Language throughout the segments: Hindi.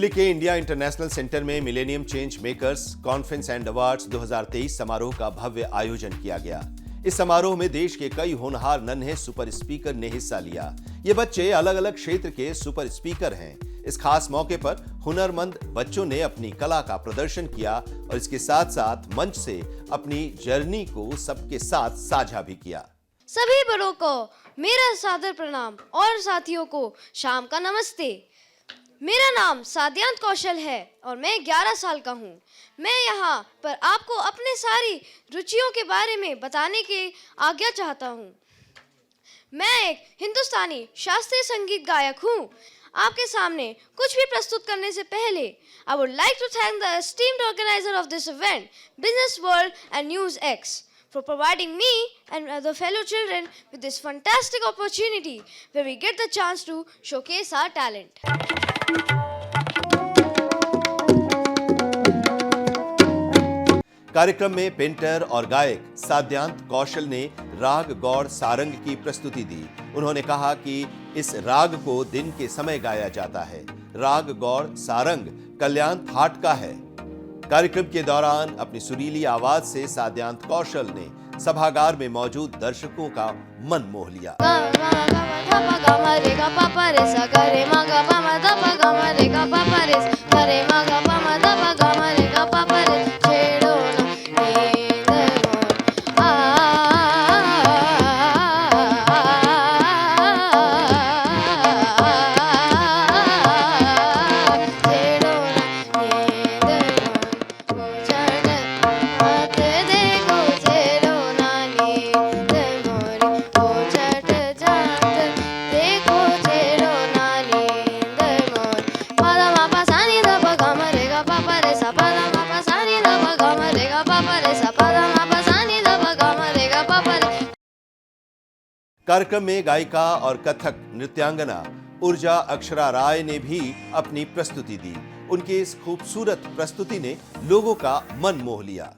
दिल्ली के इंडिया इंटरनेशनल सेंटर में millennium change makers conference and awards 2023 समारोह का भव्य आयोजन किया गया। इस समारोह में देश के कई होनहार नन्हे सुपर स्पीकर ने हिस्सा लिया। ये बच्चे अलग अलग क्षेत्र के सुपर स्पीकर हैं। इस खास मौके पर हुनरमंद बच्चों ने अपनी कला का प्रदर्शन किया और इसके साथ साथ मंच से अपनी जर्नी को सबके साथ साझा भी किया। सभी बड़ों को मेरा सादर प्रणाम और साथियों को शाम का नमस्ते। मेरा नाम साद्यांत कौशल है और मैं 11 साल का हूँ। मैं यहाँ पर आपको अपने सारी रुचियों के बारे में बताने की आज्ञा चाहता हूँ। मैं एक हिंदुस्तानी शास्त्रीय संगीत गायक हूँ। आपके सामने कुछ भी प्रस्तुत करने से पहले I would like to thank the esteemed organizer of this event, Business World and News X, for providing me and other fellow children with this fantastic opportunity where we get the chance to showcase our talent. कार्यक्रम में पेंटर और गायक साद्यांत कौशल ने राग गौड़ सारंग की प्रस्तुति दी। उन्होंने कहा कि इस राग को दिन के समय गाया जाता है। राग गौड़ सारंग कल्याण थाट का है। कार्यक्रम के दौरान अपनी सुरीली आवाज से साद्यांत कौशल ने सभागार में मौजूद दर्शकों का मन मोह लिया। कार्यक्रम में गायिका और कथक नृत्यांगना ऊर्जा अक्षरा राय ने भी अपनी प्रस्तुति दी। उनकी इस खूबसूरत प्रस्तुति ने लोगों का मन मोह लिया।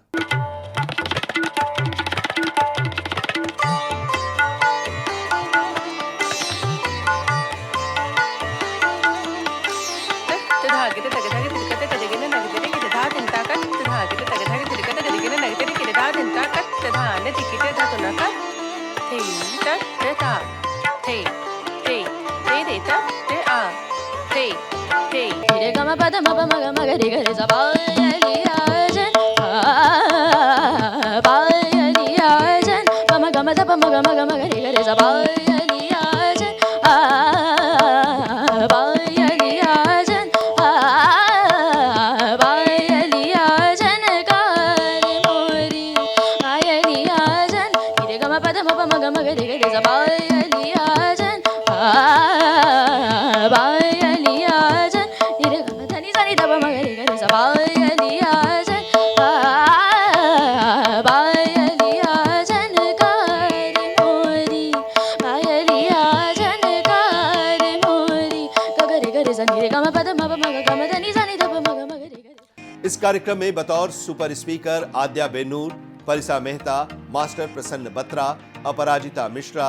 इस कार्यक्रम में बतौर सुपर स्पीकर आद्या बेनूर, परिसा मेहता, मास्टर प्रसन्न बत्रा, अपराजिता मिश्रा,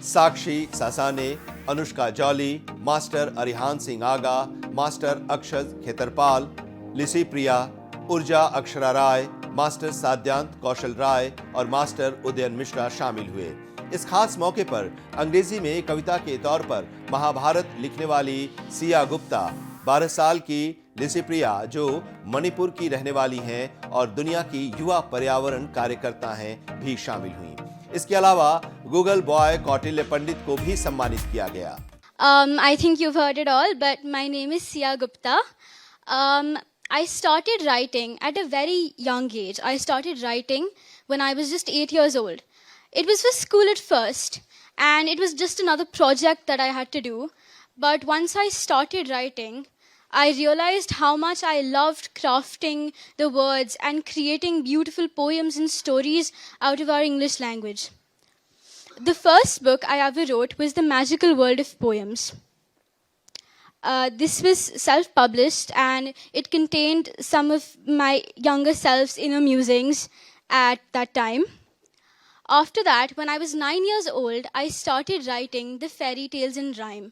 साक्षी सासाने, अनुष्का जौली, मास्टर अरिहान सिंह आगा, मास्टर अक्षत खेतरपाल, लिसी प्रिया, ऊर्जा अक्षरा राय, मास्टर साद्यांत कौशल राय और मास्टर उदयन मिश्रा शामिल हुए। इस खास मौके पर अंग्रेजी में कविता के तौर पर महाभारत लिखने वाली सिया गुप्ता, 12 साल की लिसी प्रिया जो मणिपुर की रहने वाली हैं और दुनिया की युवा पर्यावरण कार्यकर्ता हैं भी शामिल हुई। इसके अलावा गूगल बॉय कौटिल्य पंडित को भी सम्मानित किया गया। I think you've heard it all, but my name is Siya Gupta. I started writing at a very young age. I started writing when I was just 8 years old. It was for school at first, and it was just another project that I had to do. But once I started writing, I realized how much I loved crafting the words and creating beautiful poems and stories out of our English language. The first book I ever wrote was The Magical World of Poems. This was self-published and it contained some of my younger self's inner musings at that time. After that, when I was 9 years old, I started writing the fairy tales in rhyme.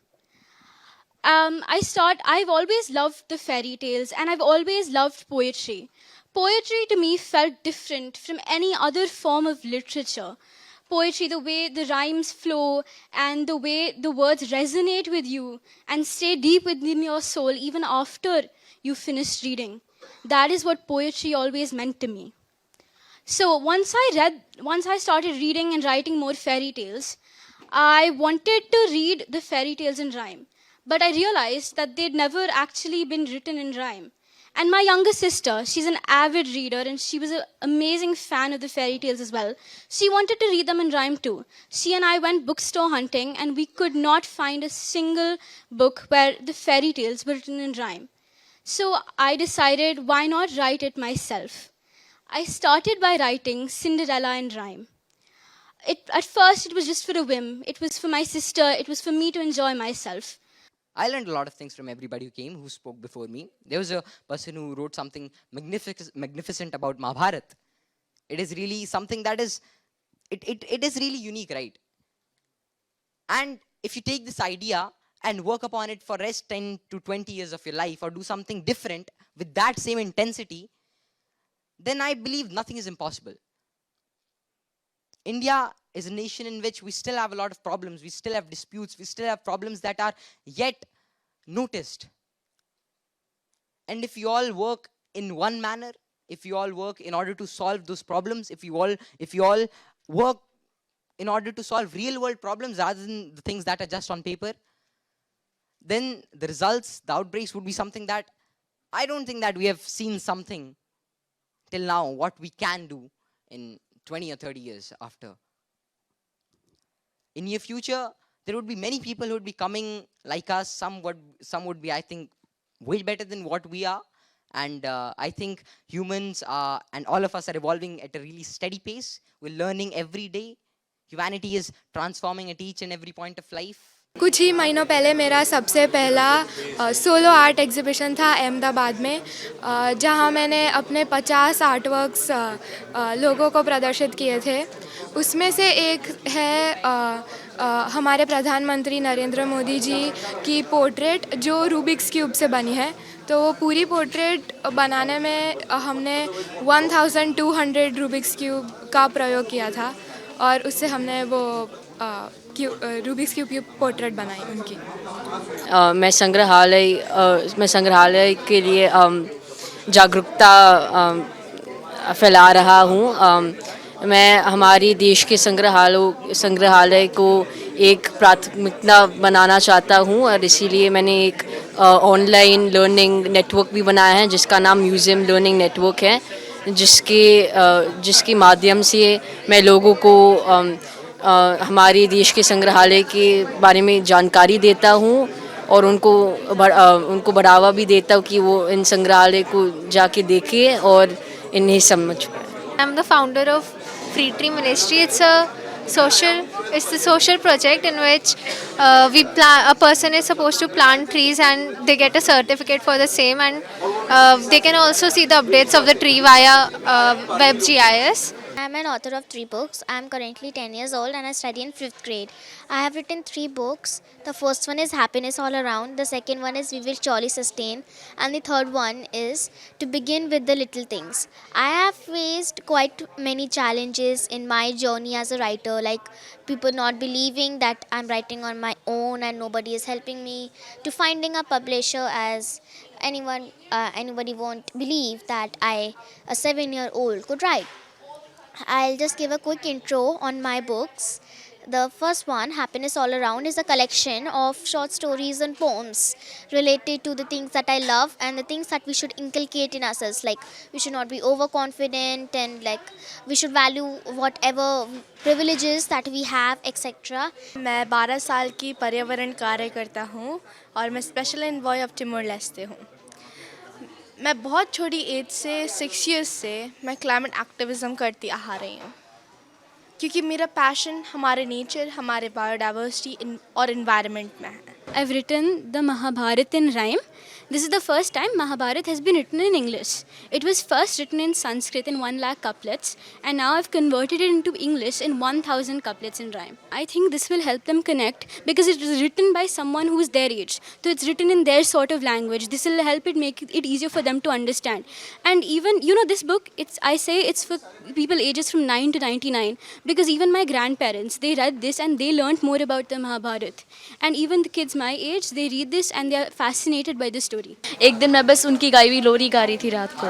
I've always loved the fairy tales and I've always loved poetry. Poetry to me felt different from any other form of literature. Poetry, the way the rhymes flow and the way the words resonate with you and stay deep within your soul even after you finish reading. That is what poetry always meant to me. So once I started reading and writing more fairy tales, I wanted to read the fairy tales in rhyme. But I realized that they'd never actually been written in rhyme. And my younger sister, she's an avid reader and she was an amazing fan of the fairy tales as well. She wanted to read them in rhyme too. She and I went bookstore hunting and we could not find a single book where the fairy tales were written in rhyme. So I decided, why not write it myself? I started by writing Cinderella in rhyme. At first, it was just for a whim. It was for my sister. It was for me to enjoy myself. I learned a lot of things from everybody who came, who spoke before me. There was a person who wrote something magnificent about Bharat. It is really something that is, it is really unique, right? And if you take this idea and work upon it for rest 10 to 20 years of your life or do something different with that same intensity, then I believe nothing is impossible. India is a nation in which we still have a lot of problems. We still have disputes. We still have problems that are yet noticed. And if you all work in one manner, if you all work in order to solve those problems, if you all work in order to solve real world problems rather than the things that are just on paper, then the results, the outbreaks would be something that I don't think that we have seen something till now what we can do in 20 or 30 years after. In near future, there would be many people who would be coming like us. Some would be, I think, way better than what we are. And I think humans are, and all of us are evolving at a really steady pace. We're learning every day. Humanity is transforming at each and every point of life. कुछ ही महीनों पहले मेरा सबसे पहला सोलो आर्ट एग्जीबिशन था अहमदाबाद में, जहां मैंने अपने 50 आर्ट वर्क्स लोगों को प्रदर्शित किए थे. उसमें से एक है हमारे प्रधानमंत्री नरेंद्र मोदी जी की पोर्ट्रेट जो रूबिक्स क्यूब से बनी है. तो वो पूरी पोर्ट्रेट बनाने में हमने 1200 रूबिक्स क्यूब का प्रयोग किया था और उससे हमने वो रूबिक्स क्यूब की पोर्ट्रेट बनाई उनकी. मैं संग्रहालय के लिए जागरूकता फैला रहा हूँ. मैं हमारी देश के संग्रहालय को एक प्राथमिकता बनाना चाहता हूँ और इसीलिए मैंने एक ऑनलाइन लर्निंग नेटवर्क भी बनाया है जिसका नाम म्यूज़ियम लर्निंग नेटवर्क है, जिसके माध्यम से मैं लोगों को हमारे देश के संग्रहालय के बारे में जानकारी देता हूँ और उनको बढ़ावा भी देता हूँ कि वो इन संग्रहालय को जाके देखें और इन्हें समझ पाएं. I am the founder of Free Tree Ministry. It's a social project in which a person is supposed to plant trees and they get a certificate for the same, and they can also see the updates of the tree via WebGIS. I am an author of 3 books. I am currently 10 years old and I study in 5th grade. I have written 3 books. The first one is Happiness All Around. The second one is We Will Surely Sustain. And the third one is To Begin with the Little Things. I have faced quite many challenges in my journey as a writer, like people not believing that I'm writing on my own and nobody is helping me, to finding a publisher as anybody won't believe that a 7-year-old could write. I'll just give a quick intro on my books. The first one, Happiness All Around, is a collection of short stories and poems related to the things that I love and the things that we should inculcate in ourselves. Like, we should not be overconfident and we should value whatever privileges that we have, etc. मैं 12 साल की पर्यावरण कार्यकर्ता हूँ और मैं स्पेशल एनवॉय ऑफ टिमोर लेस्टे हूँ. मैं बहुत छोटी एज से 6 इयर्स से मैं क्लाइमेट एक्टिविज़म करती आ रही हूँ, क्योंकि मेरा पैशन हमारे नेचर, हमारे बायोडाइवर्सिटी और इन्वायरमेंट में है. I've written the Mahabharata in rhyme. This is the first time Mahabharata has been written in English. It was first written in Sanskrit in 1 lakh couplets, and now I've converted it into English in 1000 couplets in rhyme. I think this will help them connect because it was written by someone who is their age. So it's written in their sort of language. This will help it make it easier for them to understand. And even, this book, I say it's for people ages from 9 to 99 because even my grandparents, they read this and they learned more about the Mahabharata. And even the kids my age, they read this and they are fascinated by the story. एक दिन मैं बस उनकी गाई हुई लोरी गा रही थी रात को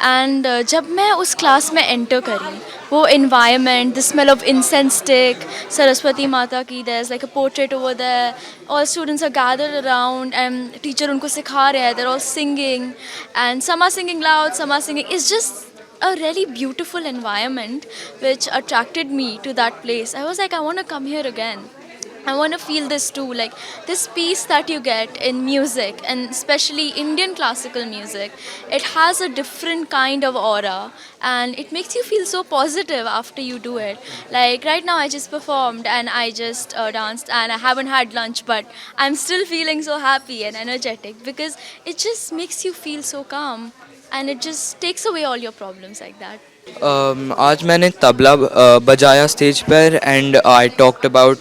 एंड जब मैं उस क्लास में एंटर करी वो environment the smell of incense stick Saraswati Mata की there is like a portrait over there all students are gathered around and teacher उनको सिखा रहे हैं they're all singing and some are singing loud some are singing it's just a really beautiful environment which attracted me to that place. I was like, I want to come here again. I want to feel this too, like this peace that you get in music and especially Indian classical music. It has a different kind of aura and it makes you feel so positive after you do it. Like right now I just performed and I just danced and I haven't had lunch but I'm still feeling so happy and energetic because it just makes you feel so calm and it just takes away all your problems like that. आज मैंने तबला बजाया स्टेज पर and I talked about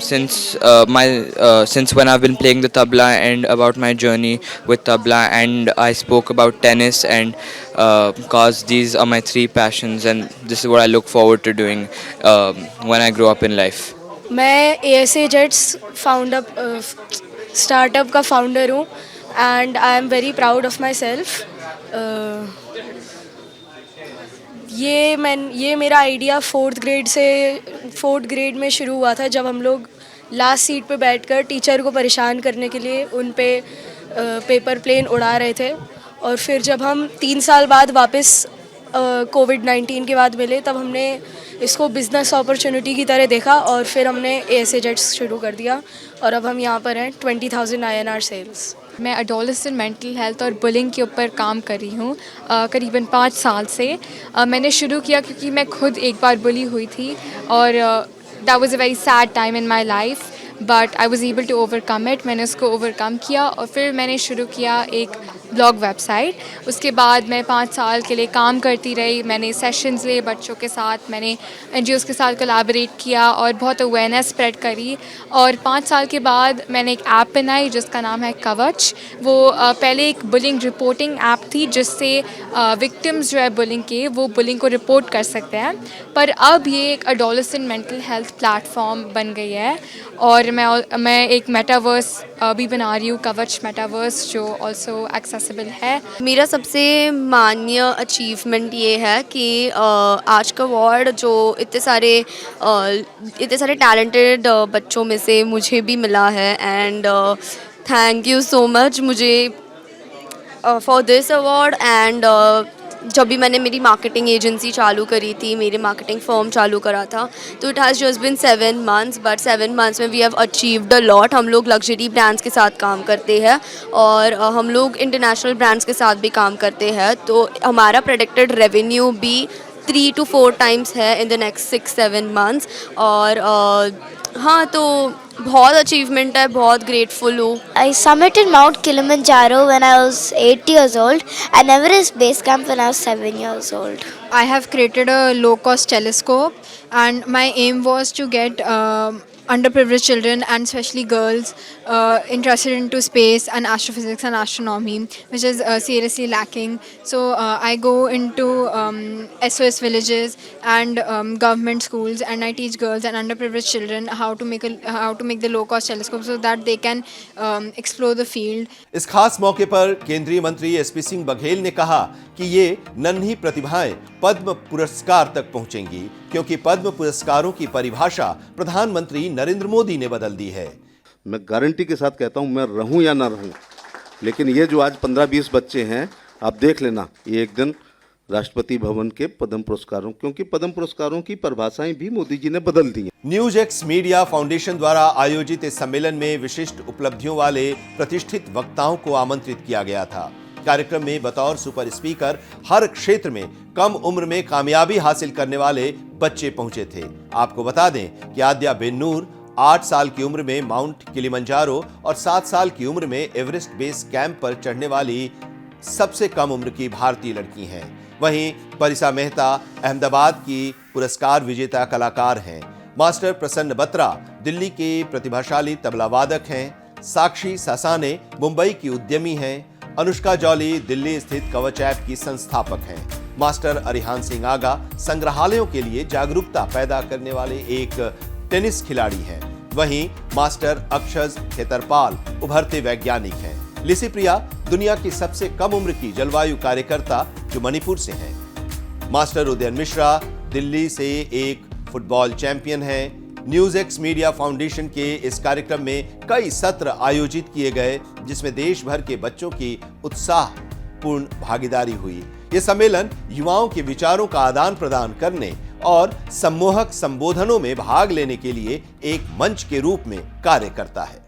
since when I've been playing the tabla and about my journey with tabla and I spoke about tennis and cause these are my 3 passions and this is what I look forward to doing when I grow up in life. मैं ASA Jets स्टार्टअप का फाउंडर हूँ and I am very proud of my self. ये मेरा आइडिया 4th ग्रेड में शुरू हुआ था जब हम लोग लास्ट सीट पे बैठकर टीचर को परेशान करने के लिए उन पे पेपर प्लेन उड़ा रहे थे और फिर जब हम 3 साल बाद वापस कोविड-19 के बाद मिले तब हमने इसको बिज़नेस अपॉर्चुनिटी की तरह देखा और फिर हमने ASA जेट्स शुरू कर दिया और अब हम यहाँ पर हैं 20,000 INR सेल्स. मैं एडोलेसेंट मेंटल हेल्थ और बुलिंग के ऊपर काम कर रही हूँ करीबन 5 साल से. मैंने शुरू किया क्योंकि मैं खुद एक बार बुली हुई थी और that was a very sad time in my life but I was able to overcome it. मैंने उसको ओवरकम किया और फिर मैंने शुरू किया एक ब्लॉग वेबसाइट. उसके बाद मैं 5 साल के लिए काम करती रही. मैंने सेशंस लिए बच्चों के साथ, मैंने NGOs के साथ कोलैबोरेट किया और बहुत अवेयरनेस स्प्रेड करी. और 5 साल के बाद मैंने एक ऐप बनाई जिसका नाम है कवच. वो पहले एक बुलिंग रिपोर्टिंग ऐप थी जिससे विक्टिम्स जो है बुलिंग के वो बुलिंग को रिपोर्ट कर सकते हैं. पर अब ये एक एडोलेसेंट मेंटल हेल्थ प्लेटफॉर्म बन गई है और मैं एक मेटावर्स भी बना रही हूँ, कवच मेटावर्स, जो ऑल्सो एक्सेसिबल है. मेरा सबसे मान्य अचीवमेंट ये है कि आज का अवार्ड जो इतने सारे टैलेंटेड बच्चों में से मुझे भी मिला है and thank you so much मुझे फॉर दिस अवार्ड. एंड जब भी मैंने मेरी मार्केटिंग एजेंसी चालू करी थी, मेरे मार्केटिंग फर्म चालू करा था, तो it has just been 7 months but 7 months में we have achieved a lot. हम लोग लग्जरी ब्रांड्स के साथ काम करते हैं और हम लोग इंटरनेशनल ब्रांड्स के साथ भी काम करते हैं. तो हमारा प्रेडिक्टेड रेवेन्यू भी 3 to 4 times है इन द नेक्स्ट 6-7 months. और हाँ, तो बहुत अचीवमेंट है, बहुत ग्रेटफुल हूँ. I summited Mount Kilimanjaro when I was 8 years old and Everest Base Camp when I was 7 years old. I have created a low-cost telescope and my aim was to get underprivileged children and especially girls interested into space and astrophysics and astronomy, which is seriously lacking. So I go into SOS villages and government schools and I teach girls and underprivileged children how to make the low-cost telescope so that they can explore the field. इस खास मौके पर केंद्रीय मंत्री SP सिंह बघेल ने कहा कि ये नन्ही प्रतिभाएं पद्म पुरस्कार तक पहुंचेंगी क्योंकि पद्म पुरस्कारों की परिभाषा प्रधानमंत्री नरेंद्र मोदी ने बदल दी है. मैं गारंटी के साथ कहता हूं, मैं रहूं या ना रहूं, लेकिन ये जो आज 15-20 बच्चे हैं, आप देख लेना, ये एक दिन राष्ट्रपति भवन के पद्म पुरस्कारों, क्योंकि पद्म पुरस्कारों की परिभाषाएं भी मोदी जी ने बदल दी हैं. न्यूज एक्स मीडिया फाउंडेशन द्वारा आयोजित इस सम्मेलन में विशिष्ट उपलब्धियों वाले प्रतिष्ठित वक्ताओं को आमंत्रित किया गया था. कार्यक्रम में बतौर सुपर स्पीकर हर क्षेत्र में कम उम्र में कामयाबी हासिल करने वाले बच्चे पहुंचे थे. आपको बता दें कि आद्या बेनूर 8 साल की उम्र में माउंट किलिमंजारो और 7 साल की उम्र में एवरेस्ट बेस कैंप पर चढ़ने वाली सबसे कम उम्र की भारतीय लड़की हैं। वहीं परिसा मेहता अहमदाबाद की पुरस्कार विजेता कलाकार हैं। मास्टर प्रसन्न बत्रा दिल्ली के प्रतिभाशाली तबला वादक हैं। साक्षी सासाने मुंबई की उद्यमी हैं। अनुष्का जॉली दिल्ली स्थित कवच ऐप की संस्थापक हैं। मास्टर अरिहान सिंह आगा संग्रहालयों के लिए जागरूकता पैदा करने वाले एक टेनिस खिलाड़ी हैं। वहीं मास्टर अक्षज खेतरपाल उभरते वैज्ञानिक हैं। लिसी प्रिया दुनिया की सबसे कम उम्र की जलवायु कार्यकर्ता जो मणिपुर से हैं। मास्टर उदयन मिश्रा दिल्ली से एक फुटबॉल चैंपियन हैं। न्यूज एक्स मीडिया फाउंडेशन के इस कार्यक्रम में कई सत्र आयोजित किए गए जिसमें देश भर के बच्चों की उत्साहपूर्ण भागीदारी हुई। ये सम्मेलन युवाओं के विचारों का आदान प्रदान करने और सम्मोहक संबोधनों में भाग लेने के लिए एक मंच के रूप में कार्य करता है।